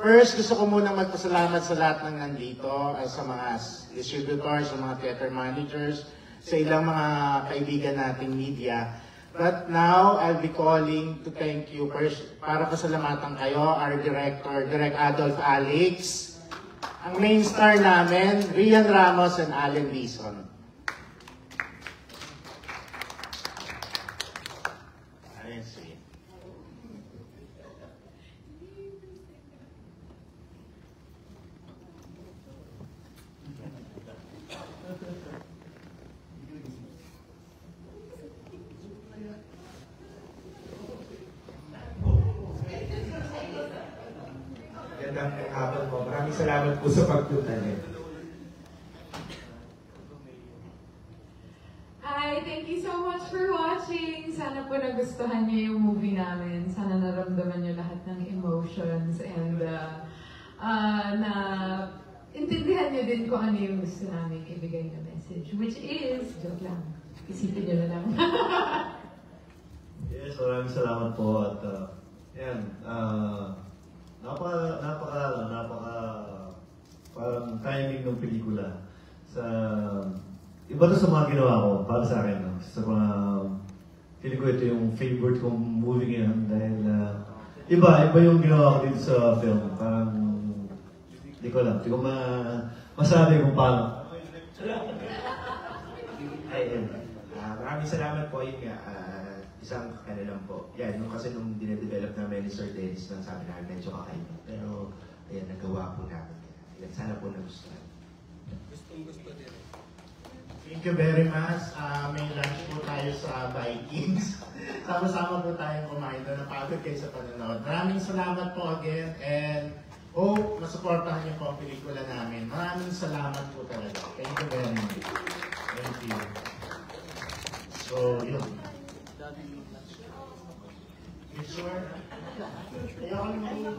First, gusto ko munang magpasalamat sa lahat ng nandito, sa mga distributors, sa mga theater managers, sa ilang mga kaibigan nating media. But now, I'll be calling to thank you first, para pasalamatan kayo, our director, Direk Adolf Alex, ang main star namin, Rian Ramos and Allen Lison. Magandang hapon po. Maraming salamat po sa pagpunta niyo. Hi, thank you so much for watching. Sana po nagustuhan niyo yung movie namin. Sana naramdaman niyo lahat ng emotions and na intindihan niyo din kung ano yung gusto namin ibigay na message. Which is, joke lang, isipin niyo na lang. Yes, maraming salamat po at parang timing ng pelikula. Iba to sa mga ginawa ko, para sa akin. No? Sa mga, feeling ko ito yung favorite kong movie ngayon dahil iba yung ginawa ko dito sa film. Parang, hindi ko masabi kung paano. Maraming salamat po. Yun nga, isang lang po. Yan, kasi nung dinedevelop namin ni Sir Dennis, nang sabi namin medyo kakaiba. Pero, ayan, nagawa po namin. Ayan, sana po nagustuhan. Gustong-gusto din. Thank you very much. May lunch po tayo sa Vikings. Sama-sama po tayong kumain doon. Napagod kayo sa panonood. Maraming salamat po again and hope masuportahan niyo po ang pelikula namin. Maraming salamat po talaga. Thank you very much. Thank you. So, yun. You sure? Ayaw naman.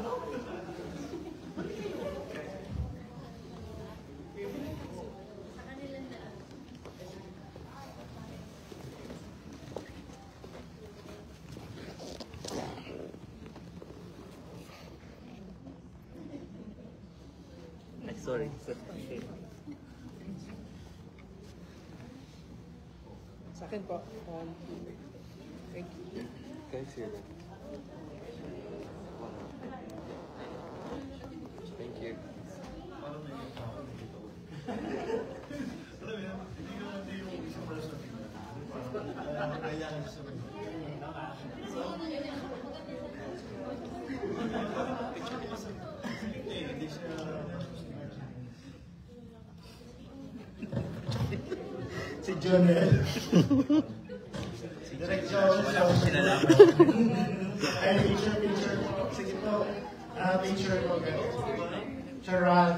Sorry. Sa akin po. Thank you. Guys, here. Thank you. Si Jonel. Direct Jonel. Ay, picture po. Sige po. Picture po. Charal.